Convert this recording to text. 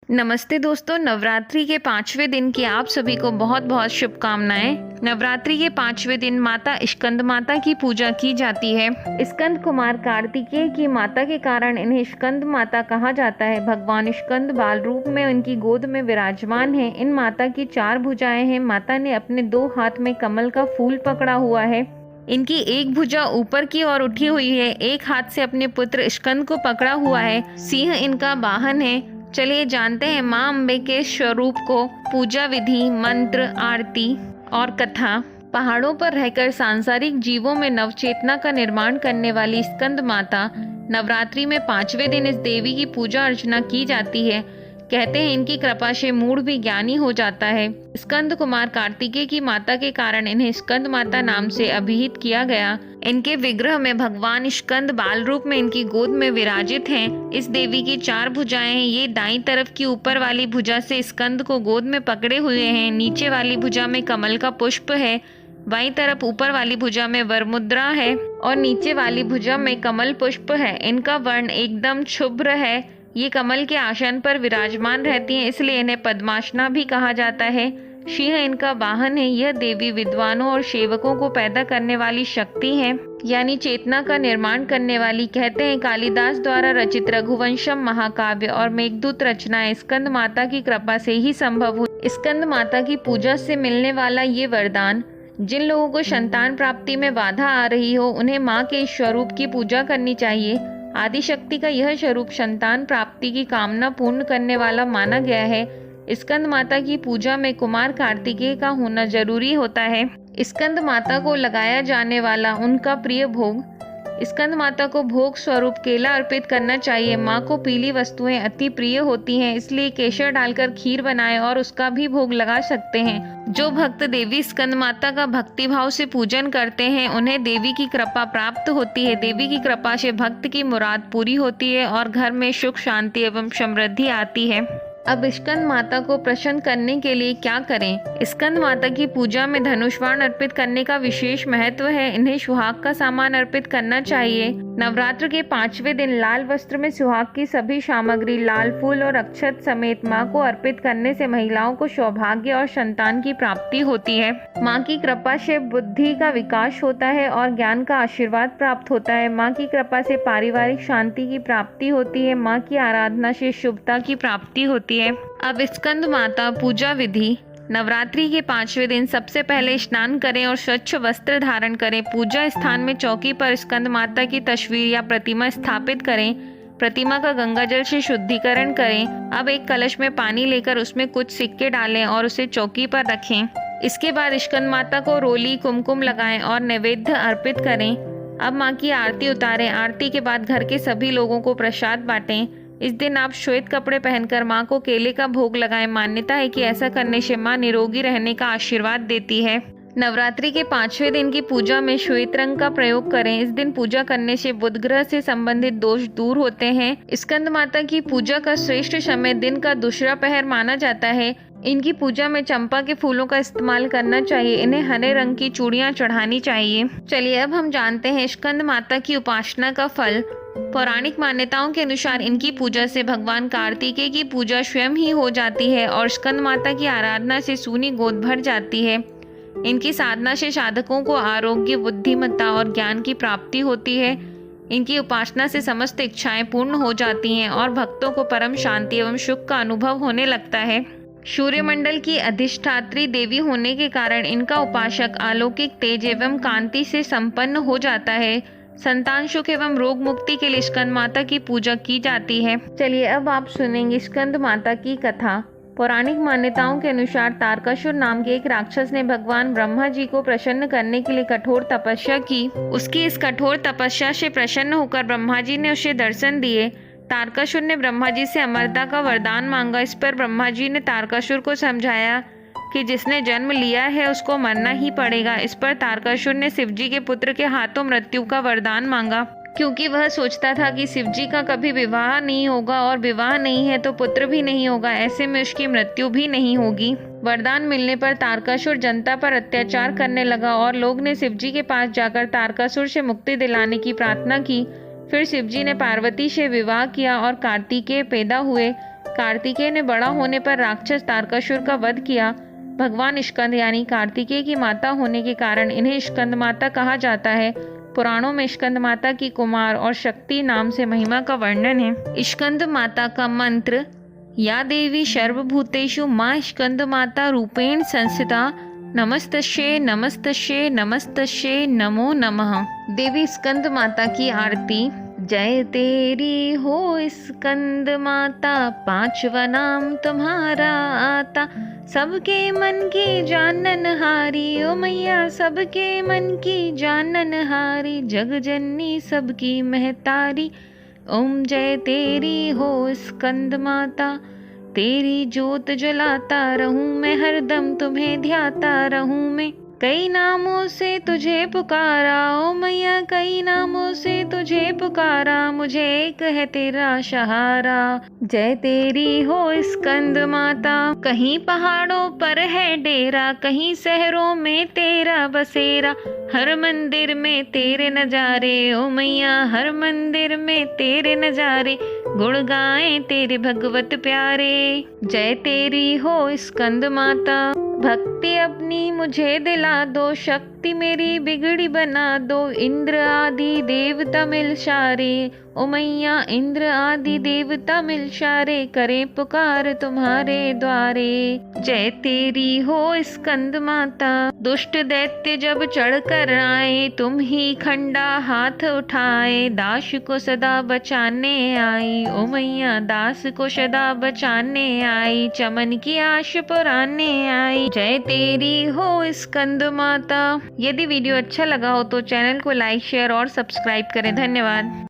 नमस्ते दोस्तों, नवरात्रि के 5वें दिन की आप सभी को बहुत बहुत शुभकामनाएं। नवरात्रि के 5वें दिन माता स्कंद माता की पूजा की जाती है। स्कंद कुमार कार्तिकेय की माता के कारण इन्हें स्कंद माता कहा जाता है। भगवान स्कंद बाल रूप में उनकी गोद में विराजमान है। इन माता की 4 भुजाएं हैं। माता ने अपने 2 हाथ में कमल का फूल पकड़ा हुआ है। इनकी एक भुजा ऊपर की ओर उठी हुई है। एक हाथ से अपने पुत्र स्कंद को पकड़ा हुआ है। सिंह इनका वाहन है। चलिए जानते हैं माँ अम्बे के स्वरूप को। पूजा विधि, मंत्र, आरती और कथा। पहाड़ों पर रहकर सांसारिक जीवों में नवचेतना का निर्माण करने वाली स्कंद माता नवरात्रि में 5वें दिन इस देवी की पूजा अर्चना की जाती है। कहते हैं इनकी कृपा से मूढ़ भी ज्ञानी हो जाता है। स्कंद कुमार कार्तिकेय की माता के कारण इन्हें स्कंद माता नाम से अभिहित किया गया। इनके विग्रह में भगवान स्कंद बाल रूप में इनकी गोद में विराजित हैं। इस देवी की 4 भुजाएं हैं। ये दाईं तरफ की ऊपर वाली भुजा से स्कंद को गोद में पकड़े हुए हैं। नीचे वाली भुजा में कमल का पुष्प है। बाईं तरफ ऊपर वाली भुजा में वरमुद्रा है और नीचे वाली भुजा में कमल पुष्प है। इनका वर्ण एकदम शुभ्र है। ये कमल के आसन पर विराजमान रहती हैं, इसलिए इन्हें पद्मासना भी कहा जाता है। सिंह इनका वाहन है। यह देवी विद्वानों और सेवकों को पैदा करने वाली शक्ति है, यानी चेतना का निर्माण करने वाली। कहते हैं कालिदास द्वारा रचित रघुवंशम महाकाव्य और मेघदूत रचनाएं स्कंद माता की कृपा से ही संभव हुई। स्कंद माता की पूजा से मिलने वाला ये वरदान, जिन लोगों को संतान प्राप्ति में बाधा आ रही हो उन्हें माँ के इस स्वरूप की पूजा करनी चाहिए। आदिशक्ति का यह स्वरूप संतान प्राप्ति की कामना पूर्ण करने वाला माना गया है। स्कंद माता की पूजा में कुमार कार्तिकेय का होना जरूरी होता है। स्कंद माता को लगाया जाने वाला उनका प्रिय भोग, स्कंद माता को भोग स्वरूप केला अर्पित करना चाहिए। माँ को पीली वस्तुएं अति प्रिय होती हैं, इसलिए केसर डालकर खीर बनाएं और उसका भी भोग लगा सकते हैं। जो भक्त देवी स्कंद माता का भक्ति भाव से पूजन करते हैं उन्हें देवी की कृपा प्राप्त होती है। देवी की कृपा से भक्त की मुराद पूरी होती है और घर में सुख, शांति एवं समृद्धि आती है। अब स्कंद माता को प्रसन्न करने के लिए क्या करें? स्कंद माता की पूजा में धनुष बाण अर्पित करने का विशेष महत्व है। इन्हें सुहाग का सामान अर्पित करना चाहिए। नवरात्र के 5वें दिन लाल वस्त्र में सुहाग की सभी सामग्री, लाल फूल और अक्षत समेत माँ को अर्पित करने से महिलाओं को सौभाग्य और संतान की प्राप्ति होती है। माँ की कृपा से बुद्धि का विकास होता है और ज्ञान का आशीर्वाद प्राप्त होता है। माँ की कृपा से पारिवारिक शांति की प्राप्ति होती है। माँ की आराधना से शुभता की प्राप्ति होती है। अब स्कंद माता पूजा विधि। नवरात्रि के 5वें दिन सबसे पहले स्नान करें और स्वच्छ वस्त्र धारण करें। पूजा स्थान में चौकी पर स्कंद माता की तस्वीर या प्रतिमा स्थापित करें। प्रतिमा का गंगाजल से शुद्धिकरण करें। अब एक कलश में पानी लेकर उसमें कुछ सिक्के डालें और उसे चौकी पर रखें। इसके बाद स्कंद माता को रोली, कुमकुम लगाएं और नैवेद्य अर्पित करें। अब माँ की आरती उतारें। आरती के बाद घर के सभी लोगों को प्रसाद बांटें। इस दिन आप श्वेत कपड़े पहनकर माँ को केले का भोग लगाएं। मान्यता है कि ऐसा करने से माँ निरोगी रहने का आशीर्वाद देती है। नवरात्रि के 5वें दिन की पूजा में श्वेत रंग का प्रयोग करें। इस दिन पूजा करने से बुध ग्रह से संबंधित दोष दूर होते हैं। स्कंद माता की पूजा का श्रेष्ठ समय दिन का दूसरा पहर माना जाता है। इनकी पूजा में चंपा के फूलों का इस्तेमाल करना चाहिए। इन्हें हरे रंग की चूड़ियां चढ़ानी चाहिए। चलिए अब हम जानते हैं स्कंद माता की उपासना का फल। पौराणिक मान्यताओं के अनुसार इनकी पूजा से भगवान कार्तिकेय की पूजा स्वयं ही हो जाती है और स्कंद माता की आराधना से सूनी गोद भर जाती है। इनकी साधना से साधकों को आरोग्य, बुद्धिमत्ता और ज्ञान की प्राप्ति होती है। इनकी उपासना से समस्त इच्छाएं पूर्ण हो जाती हैं और भक्तों को परम शांति एवं सुख का अनुभव होने लगता है। सूर्यमंडल की अधिष्ठात्री देवी होने के कारण इनका उपासक अलौकिक तेज एवं कांति से संपन्न हो जाता है। संतान सुख एवं रोग मुक्ति के लिए स्कंद माता की पूजा की जाती है। चलिए अब आप सुनेंगे स्कंद माता की कथा। पौराणिक मान्यताओं के अनुसार तारकासुर नाम के एक राक्षस ने भगवान ब्रह्मा जी को प्रसन्न करने के लिए कठोर तपस्या की। उसकी इस कठोर तपस्या से प्रसन्न होकर ब्रह्मा जी ने उसे दर्शन दिए। तारकासुर ने ब्रह्मा जी से अमरता का वरदान मांगा। इस पर ब्रह्मा जी ने तारकासुर को समझाया कि जिसने जन्म लिया है उसको मरना ही पड़ेगा। इस पर तारकासुर ने शिवजी के पुत्र के हाथों मृत्यु का वरदान मांगा, क्योंकि वह सोचता था कि शिवजी का कभी विवाह नहीं होगा और विवाह नहीं है तो पुत्र भी नहीं होगा, ऐसे में उसकी मृत्यु भी नहीं होगी। वरदान मिलने पर तारकासुर जनता पर अत्याचार करने लगा और लोग ने शिवजी के पास जाकर तारकासुर से मुक्ति दिलाने की प्रार्थना की। फिर शिवजी ने पार्वती से विवाह किया और कार्तिकेय पैदा हुए। कार्तिकेय ने बड़ा होने पर राक्षस तारकासुर का वध किया। भगवान स्कंद यानी कार्तिकेय की माता होने के कारण इन्हें स्कंद माता कहा जाता है। पुराणों में स्कंद माता की कुमार और शक्ति नाम से महिमा का वर्णन है। स्कंद माता का मंत्र: या देवी सर्वभूतेषु मां स्कंद माता रूपेण संस्थिता नमस्तस्यै नमस्तस्यै नमस्तस्यै नमो नमः। देवी स्कंद माता की आरती: जय तेरी हो स्कंद माता, पांचवा नाम तुम्हारा आता, सबके मन की जानन हारी, ओ मैया सबके मन की जानन हारी, जग जननी सबकी महतारी, ओम जय तेरी हो स्कंद माता। तेरी जोत जलाता रहूं मैं, हरदम तुम्हें ध्याता रहूं मैं, कई नामों से तुझे पुकारा, ओ मैया कई नामों से तुझे पुकारा, मुझे एक है तेरा सहारा। जय तेरी हो स्कंद माता, कहीं पहाड़ों पर है डेरा, कहीं शहरों में तेरा बसेरा, हर मंदिर में तेरे नजारे, ओ मैया हर मंदिर में तेरे नजारे, गुण गाएं तेरे भगवत प्यारे। जय तेरी हो स्कंद माता, भक्ति अपनी मुझे दिला दो, शक्ति मेरी बिगड़ी बना दो, इंद्र आदि देवता मिल सारे, ओ मैया इंद्र आदि देवता मिल सारे, करें पुकार तुम्हारे द्वारे। जय तेरी हो स्कंद माता, दुष्ट दैत्य जब चढ़ कर आए, तुम ही खंडा हाथ उठाए, दास को सदा बचाने आई, ओ मैया दास को सदा बचाने आई, चमन की आश पुराने आई। जय तेरी हो स्कंद माता। यदि वीडियो अच्छा लगा हो तो चैनल को लाइक, शेयर और सब्सक्राइब करें। धन्यवाद।